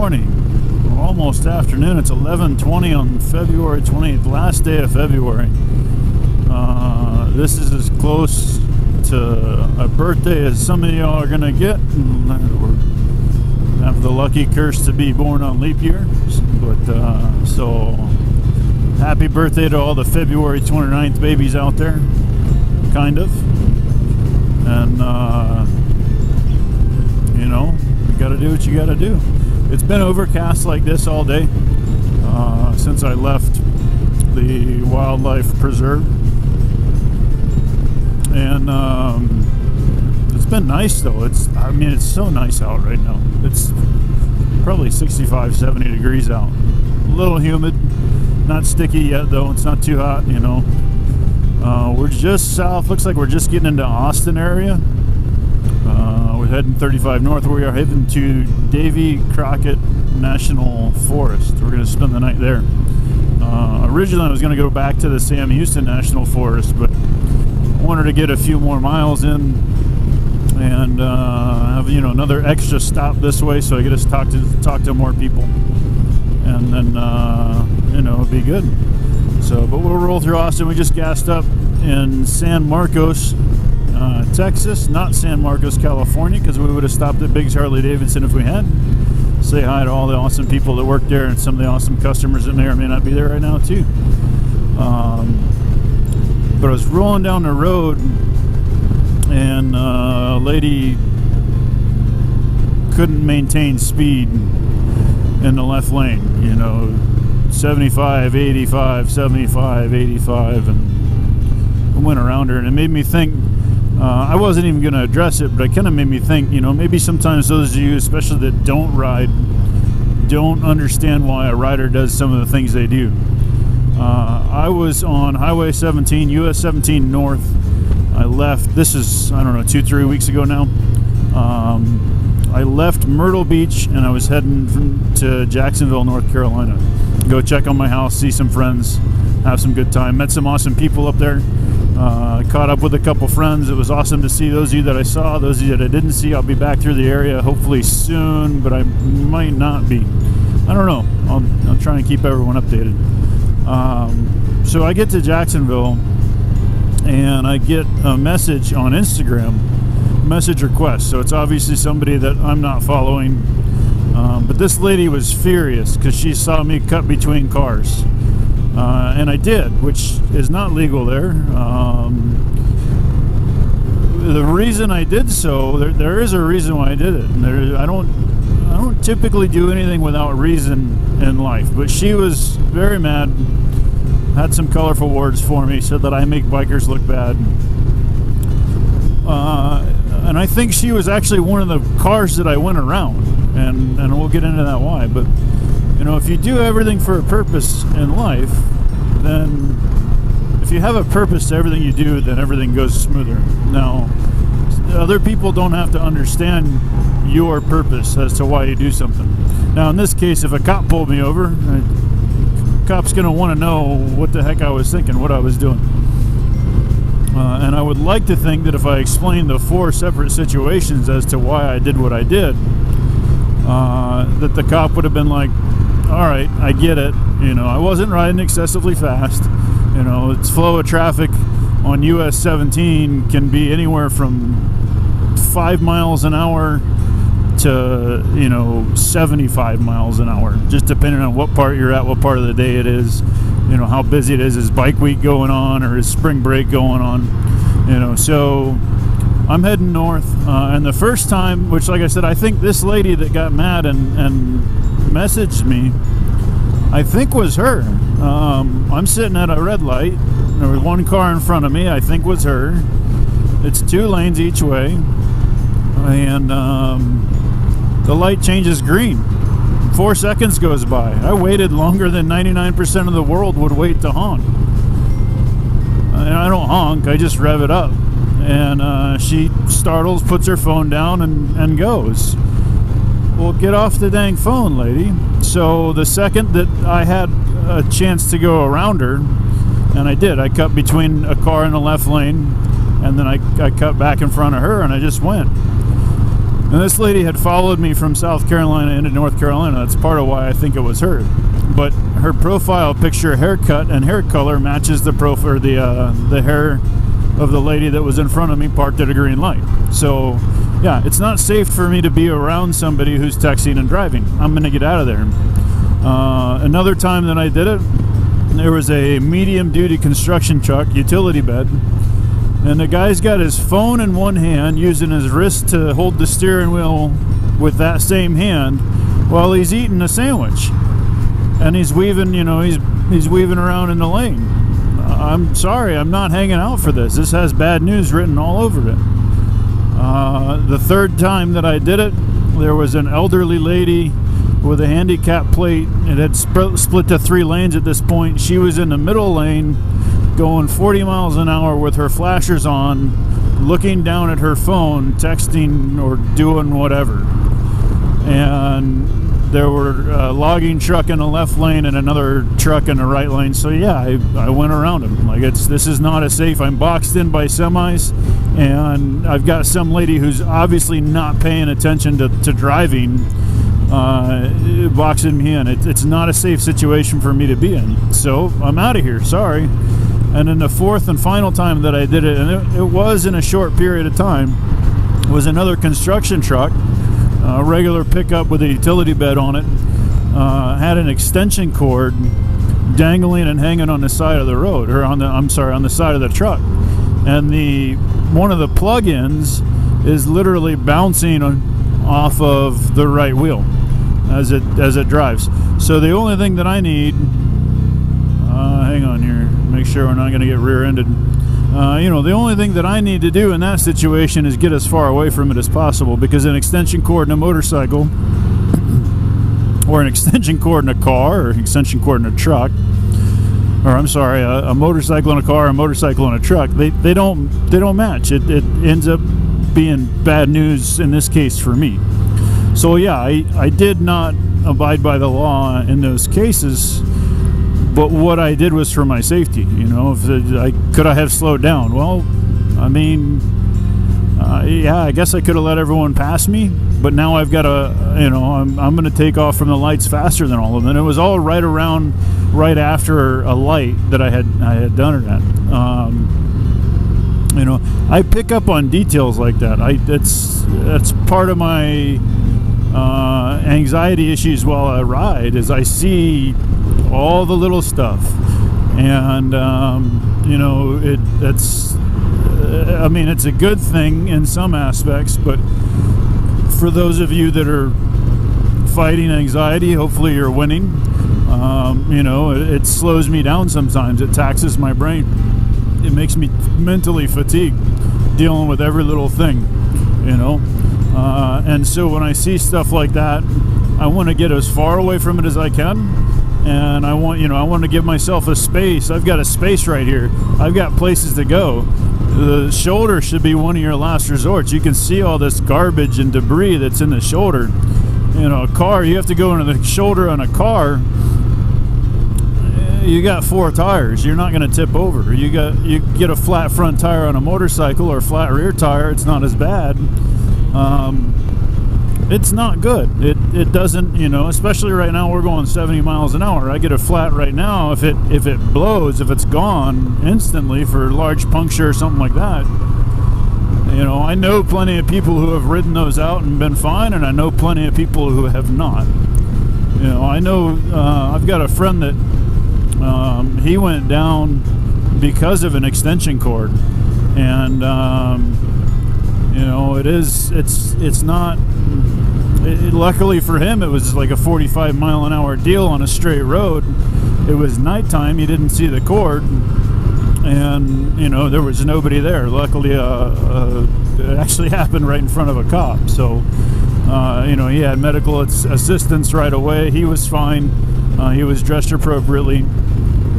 morning, almost afternoon. It's 11:20 on February 28th, last day of February. This is as close to a birthday as some of y'all are gonna get. We have the lucky curse to be born on leap year, but so happy birthday to all the February 29th babies out there, kind of. And you know, you gotta do what you gotta do. It's been overcast like this all day since I left the wildlife preserve, and it's been nice though. It's so nice out right now. It's probably 65, 70 degrees out. A little humid, not sticky yet though. It's not too hot, you know. We're just south. Looks like we're just getting into Austin area. We're heading 35 north. We are heading to Davy Crockett National Forest. We're going to spend the night there. Originally, I was going to go back to the Sam Houston National Forest, but I wanted to get a few more miles in and have another extra stop this way, so I get to talk to more people, and then it'll be good. So, but we'll roll through Austin. We just gassed up in San Marcos, Texas, not San Marcos, California, because we would have stopped at Biggs Harley Davidson if we had. Say hi to all the awesome people that work there and some of the awesome customers that may or may not be there right now too. But I was rolling down the road and a lady couldn't maintain speed in the left lane, 75, 85, 75, 85, and I went around her, and it made me think, I wasn't even going to address it, but it kind of made me think, maybe sometimes those of you, especially that don't ride, don't understand why a rider does some of the things they do. I was on Highway 17, US 17 North. I left, this is, 2-3 weeks ago now. I left Myrtle Beach and I was heading to Jacksonville, North Carolina. Go check on my house, see some friends, have some good time. Met some awesome people up there. Caught up with a couple friends. It was awesome to see those of you that I saw. Those of you that I didn't see, I'll be back through the area hopefully soon, but I might not be. I don't know. I'll try and keep everyone updated. So I get to Jacksonville and I get a message on Instagram, message request. So it's obviously somebody that I'm not following. But this lady was furious because she saw me cut between cars. And I did, which is not legal there. The reason I did so, there is a reason why I did it. And I don't typically do anything without reason in life. But she was very mad, had some colorful words for me, said that I make bikers look bad. And I think she was actually one of the cars that I went around. And we'll get into that why. But if you do everything for a purpose in life, then if you have a purpose to everything you do, then everything goes smoother. Now, other people don't have to understand your purpose as to why you do something. Now, in this case, if a cop pulled me over, a cop's going to want to know what the heck I was thinking, what I was doing. And I would like to think that if I explained the 4 separate situations as to why I did what I did, that the cop would have been like, all right, I get it. I wasn't riding excessively fast. Its flow of traffic on US 17 can be anywhere from 5 miles an hour to, 75 miles an hour, just depending on what part you're at, what part of the day it is, how busy it is bike week going on or is spring break going on, so I'm heading north. And the first time, which like I said, I think this lady that got mad and messaged me, I think was her. I'm sitting at a red light. There was one car in front of me, I think was her. It's 2 lanes each way. And the light changes green. 4 seconds goes by. I waited longer than 99% of the world would wait to honk. And I don't honk, I just rev it up. And she startles, puts her phone down, and goes. Well, get off the dang phone, lady. So the second that I had a chance to go around her, and I did, I cut between a car in the left lane, and then I cut back in front of her, and I just went. And this lady had followed me from South Carolina into North Carolina. That's part of why I think it was her. But her profile picture, haircut, and hair color matches the profile, the hair of the lady that was in front of me parked at a green light. So, yeah, it's not safe for me to be around somebody who's texting and driving. I'm going to get out of there. Another time that I did it, there was a medium-duty construction truck, utility bed, and the guy's got his phone in one hand, using his wrist to hold the steering wheel with that same hand while he's eating a sandwich. And he's weaving, he's weaving around in the lane. I'm sorry, I'm not hanging out for this. This has bad news written all over it. The third time that I did it, there was an elderly lady with a handicap plate. It had split to 3 lanes at this point. She was in the middle lane going 40 miles an hour with her flashers on, looking down at her phone, texting or doing whatever. And there were a logging truck in the left lane and another truck in the right lane. So yeah, I went around them. Like, this is not as safe. I'm boxed in by semis, and I've got some lady who's obviously not paying attention to driving, boxing me in. It's not a safe situation for me to be in. So I'm out of here. Sorry. And then the fourth and final time that I did it, and it was in a short period of time, was another construction truck. A regular pickup with a utility bed on it, had an extension cord dangling and hanging on the side of the road, or on the side of the truck, and one of the plug-ins is literally bouncing off of the right wheel as it drives. So the only thing that I need, hang on here, make sure we're not going to get rear-ended. The only thing that I need to do in that situation is get as far away from it as possible, because an extension cord in a motorcycle, or an extension cord in a car, or an extension cord in a truck, or a motorcycle in a car, a motorcycle in a truck, they don't match. It ends up being bad news in this case for me. So yeah, I did not abide by the law in those cases. But what I did was for my safety. Could I have slowed down? Well, I guess I could have let everyone pass me. But now I've got I'm going to take off from the lights faster than all of them. And it was all right after a light that I had done it at. I pick up on details like that. That's part of my anxiety issues while I ride, is I see all the little stuff, and it's a good thing in some aspects, but for those of you that are fighting anxiety, hopefully you're winning. It slows me down sometimes. It taxes my brain. It makes me mentally fatigued dealing with every little thing, and so when I see stuff like that, I want to get as far away from it as I can. And I want to give myself a space. I've got a space right here. I've got places to go. The shoulder should be one of your last resorts. You can see all this garbage and debris that's in the shoulder. A car, you have to go into the shoulder on a car. You got 4 tires. You're not going to tip over. You get a flat front tire on a motorcycle, or a flat rear tire. It's not as bad. It's not good. It doesn't, especially right now we're going 70 miles an hour. I get a flat right now. If it blows, if it's gone instantly for a large puncture or something like that, I know plenty of people who have ridden those out and been fine, and I know plenty of people who have not. I know I've got a friend that he went down because of an extension cord, and it's not. Luckily for him, it was like a 45 mile an hour deal on a straight road. It was nighttime. He didn't see the cord, and there was nobody there. Luckily, it actually happened right in front of a cop. So he had medical assistance right away. He was fine. He was dressed appropriately.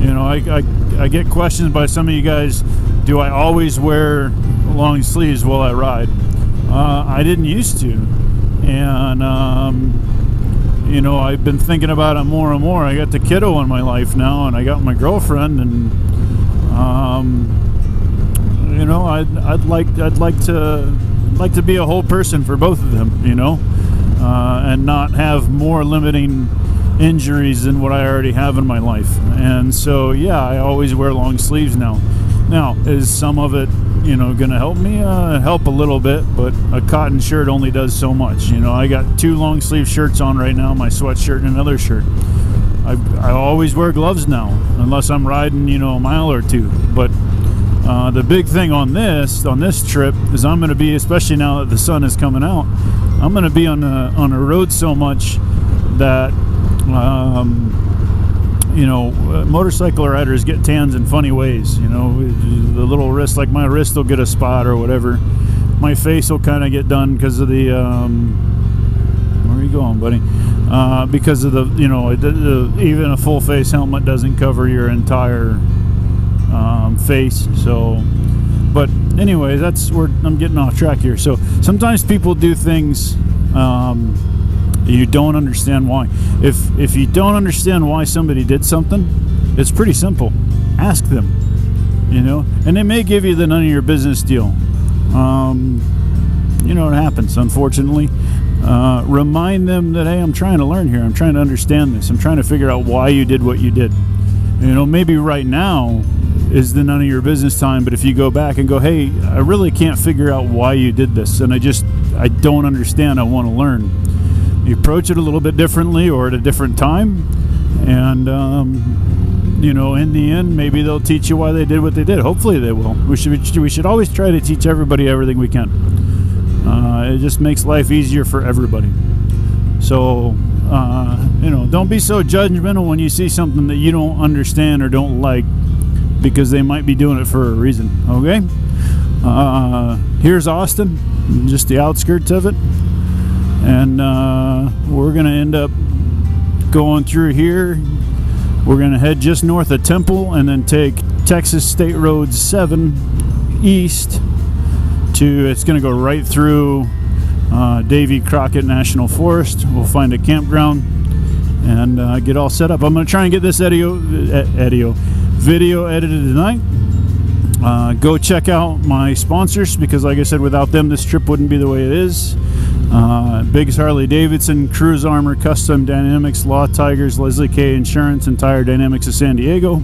I get questions by some of you guys, do I always wear long sleeves while I ride? I didn't used to. And, I've been thinking about it more and more. I got the kiddo in my life now, and I got my girlfriend, and, I'd like to like to be a whole person for both of them, and not have more limiting injuries than what I already have in my life. And so, yeah, I always wear long sleeves now. Now, is some of it, going to help me? Help a little bit, but a cotton shirt only does so much. I got 2 long sleeve shirts on right now, my sweatshirt and another shirt. I always wear gloves now, unless I'm riding, a mile or 2. But the big thing on this trip is I'm going to be, especially now that the sun is coming out, I'm going to be on a road so much that motorcycle riders get tans in funny ways. The little wrist, like my wrist will get a spot or whatever. My face will kind of get done because of the where are you going, buddy? Because of the even a full face helmet doesn't cover your entire face. So, but anyway, I'm getting off track here. So sometimes people do things you don't understand why. If you don't understand why somebody did something, it's pretty simple. Ask them, and they may give you the none of your business deal. It happens, unfortunately. Remind them that, hey, I'm trying to learn here. I'm trying to understand this. I'm trying to figure out why you did what you did. Maybe right now is the none of your business time, but if you go back and go, hey, I really can't figure out why you did this, and I don't understand, I want to learn. You approach it a little bit differently or at a different time, and in the end, maybe they'll teach you why they did what they did. Hopefully they will. We should always try to teach everybody everything we can. It just makes life easier for everybody. So don't be so judgmental when you see something that you don't understand or don't like, because they might be doing it for a reason. Okay, here's Austin, just the outskirts of it. And we're going to end up going through here. We're going to head just north of Temple and then take Texas State Road 7 east it's going to go right through Davy Crockett National Forest. We'll find a campground and get all set up. I'm going to try and get this video edited tonight. Go check out my sponsors, because like I said, without them this trip wouldn't be the way it is. Biggs Harley Davidson, Cruise Armor, Custom Dynamics, Law Tigers, Leslie K Insurance, and Tire Dynamics of San Diego.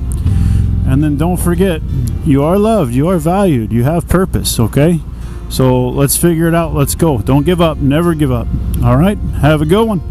And then don't forget, you are loved, you are valued, you have purpose, okay? So let's figure it out. Let's go. Don't give up. Never give up. All right? Have a good one.